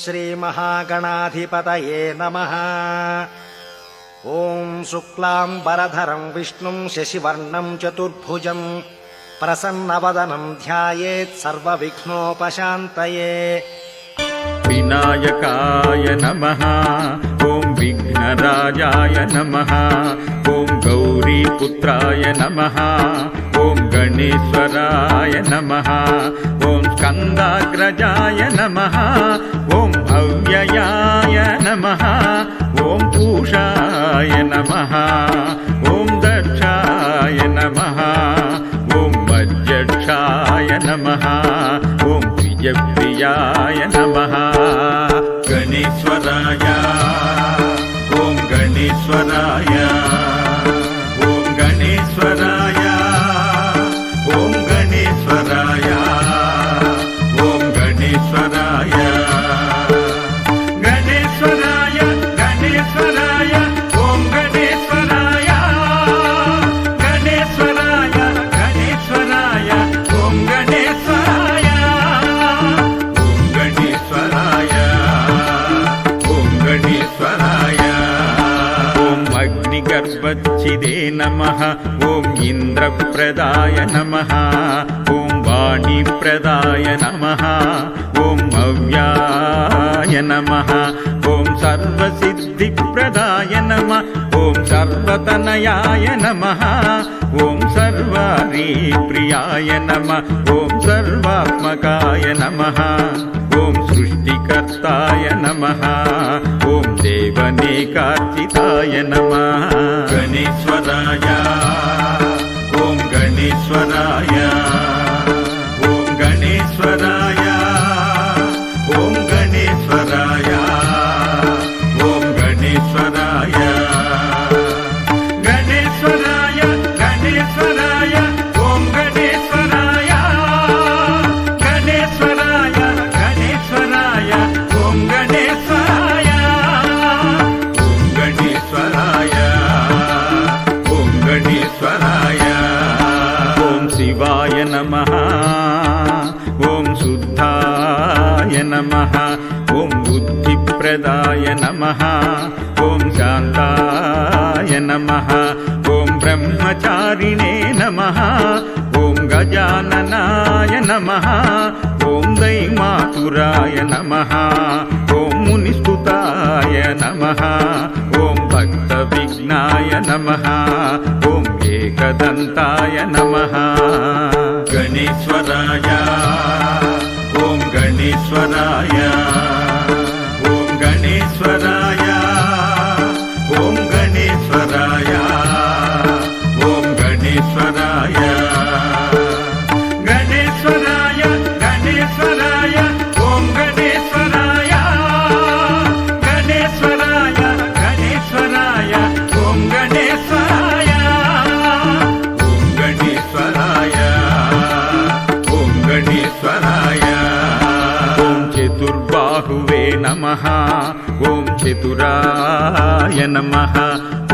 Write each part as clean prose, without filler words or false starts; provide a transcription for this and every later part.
श्रीमहागणाधिपतये नमः। ॐ शुक्लाम्बरधरं विष्णुं शशिवर्णं चतुर्भुजं प्रसन्नवदनं ध्यायेत् सर्वविघ्नोपशान्तये। विनायकाय नमः। ॐ विघ्नराजाय नमः। ॐ गौरीपुत्राय नमः। ॐ गणेश्वराय नमः। ॐ स्कन्दाग्रजाय नमः। ॐ अव्ययाय नमः। ॐ पूषाय नमः। ॐ दक्षाय नमः। ॐ वज्रक्षाय नमः। ॐ प्रियाय नमः। गणेश्वराय ॐ गणेश्वराय ॐ गणेश्वराय ॐ गणेश्वराय ॐ गणेश्वराय गणेश्वराय गणेश्वराय ॐ गणेश्वराय गणेश्वराय गणेश्वराय ॐ गणेश्वराय गर्भच्छिदे नमः। ॐ इन्द्रप्रदाय नमः। ॐ वाणीप्रदाय नमः। ॐ अव्याय नमः। ॐ सर्वसिद्धिप्रदाय नमः। ॐ सर्वतनयाय नमः। ॐ सर्वारिप्रियाय नमः। ॐ सर्वात्मकाय नमः। ॐ सृष्टिकर्ताय नमः। ॐ देवनेकार्चिताय नमः। गणेश्वराय ॐ गणेश्वराय ॐ गणेश्वराय ॐ गणेश्वराय ॐ गणेश्वराय गणेश्वराय गणेश्वराय ॐ गणेश्वराय गणेश्वराय गणेश्वराय ॐ गणेश्वराय ॐ गणेश्वराय ॐ शिवाय नमः। ॐ शुद्धाय नमः। ॐ बुद्धिप्रदाय नमः। ॐ शान्ताय नमः। ॐ ब्रह्मचारिणे नमः। ॐ गजाननाय नमः। ॐ दैमातुराय नमः। ॐ मुनिस्तुताय नमः। ॐ भक्तविघ्नाय नमः। ॐ एकदन्ताय नमः। गणेश्वराय ॐ गणेश्वराय ॐ गणेश्वराय ॐ गणेश्वराय ॐ गणेश्वराय गणेश्वराय गणेश्वराय ॐ गणेश्वराय गणेश्वराय गणेश्वराय ॐ गणेश्वराय ॐ गणेश्वराय ॐ गणेश्वराय ॐ चतुर्बाहुवे नमः। ॐ चतुराय नमः।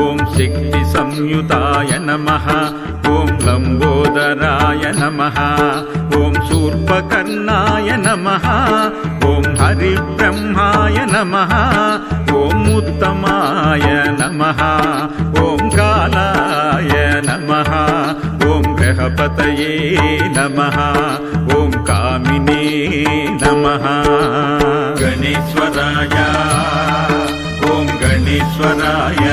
ॐ शक्तिसंयुताय नमः। ॐ लम्बोदराय नमः। ॐ शूर्पकर्णाय नमः। ॐ हरिब्रह्माय नमः। ॐ उत्तमाय नमः। ॐ कालाय नमः। ॐ ग्रहपतये नमः। ॐ कामिने नमः। गणेश्वराय ॐ गणेश्वराय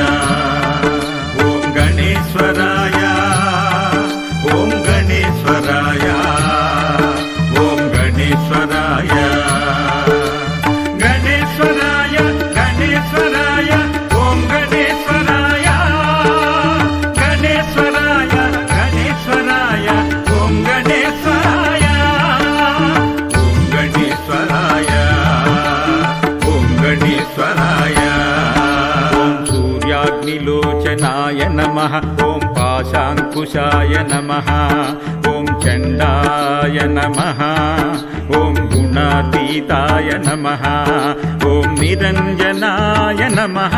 ॐ गणेश्वराय ॐ गणेश्वराय ॐ गणेश्वराय गणेश्वराय गणेश्वराय ॐ गणेश्वराय गणेश्वराय गणेश्वराय ॐ गणेश्वराय ॐ गणेश्वराय ॐ गणेश्वराय ॐ सूर्याग्निलोचनाय नमः। ॐ पाशाङ्कुशाय नमः। ॐ चण्डाय नमः। ॐ गुणातीताय नमः। ॐ निरञ्जनाय नमः।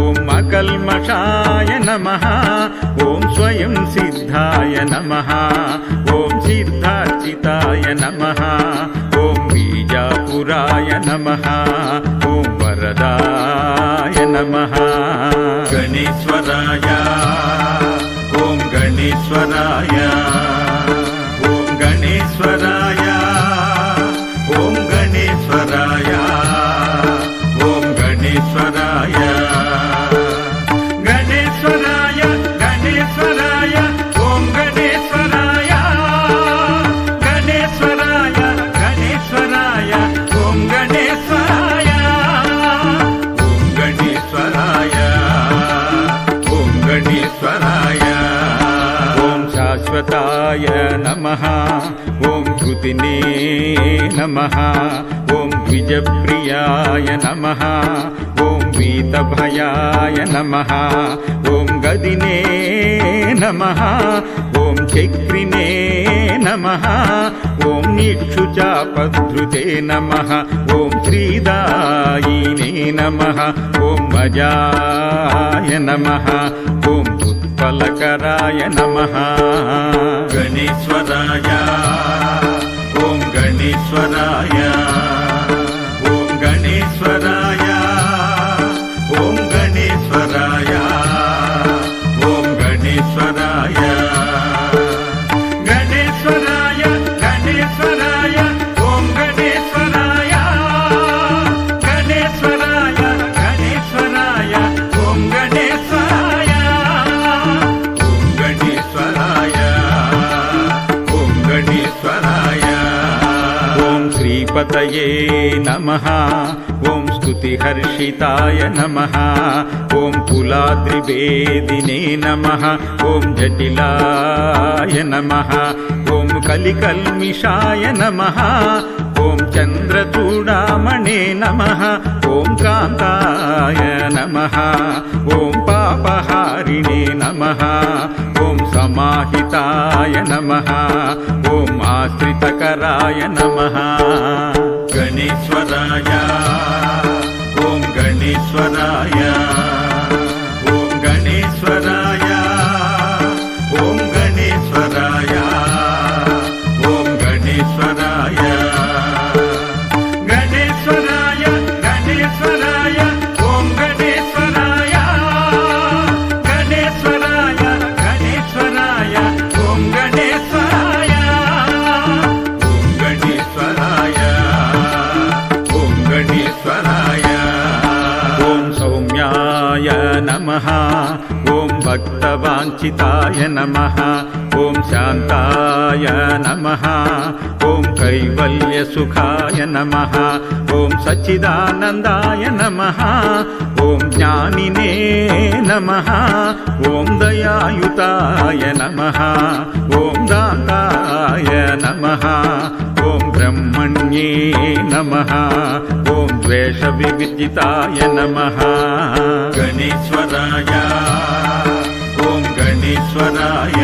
ॐ अकल्मषाय नमः। ॐ स्वयं सिद्ध सिद्धाय नमः ॐ सिद्धार्चिताय नमः ॐ बीजापुराय नमः ॐ वरदाय नमः गणेश्वराय ॐ गणेश्वराय ॐ गणेश्वराय ॐ गणेश्वराय ॐ गणेश्वराय गणेश्वराय गणेश्वराय ॐ गणेश्वराय गणेश्वराय गणेश्वराय ॐ गणेश्वराय ॐ गणेश्वराय ॐ गणेश्वराय ॐ शाश्वताय नमः ॐ कृतिने नमः ॐ द्विजप्रियाय नमः ॐ वीतभयाय नमः ॐ गदिने नमः ॐ चक्रिणे नमः ॐ निक्षुचापधृते नमः ॐ श्रीदायिने नमः ॐ अजाय नमः ॐ उत्पलकराय नमः गणेश्वराय ॐ गणेश्वराय ॐ गणेश्वराय ॐ गणेश्वराय ॐ गणेश्वराय गणेश्वराय गणेश्वराय ॐ गणेश्वराय गणेश्वराय गणेश्वराय ॐ गणेश्वराय ॐ गणेश्वराय ॐ गणेश्वराय ॐ श्रीपतये नमः ॐ स्तुतिहर्षिताय नमः ॐ कुलाद्रिवेदिने नमः ॐ जटिलाय नमः ॐ कलिकल्मिषाय नमः ॐ चन्द्रचूडामणे नमः ॐ कान्ताय नमः ॐ पापहारिणे नमः ॐ समाहिताय नमः ॐ आश्रितकराय नमः गणेश्वराय ॐ गणेश्वराय ॐ गणेश्वराय ॐ गणेश्वराय ॐ गणेश्वराय गणेश्वराय गणेश्वराय ॐ गणेश्वराय गणेश्वराय गणेश्वराय ॐ गणेश्वराय ॐ गणेश्वराय ॐ गणेश्वराय ॐ सौम्याय नमः ॐ भक्तवाञ्छिताय नमः ॐ शान्ताय नमः ॐ कैवल्यसुखाय नमः ॐ सच्चिदानन्दाय नमः ॐ ज्ञानिने नमः ॐ दयायुताय नमः ॐ दाताय नमः ॐ ब्रह्मण्ये नमः ॐ द्वेषविवर्जिताय नमः गणेश्वराय ॐ गणेश्वराय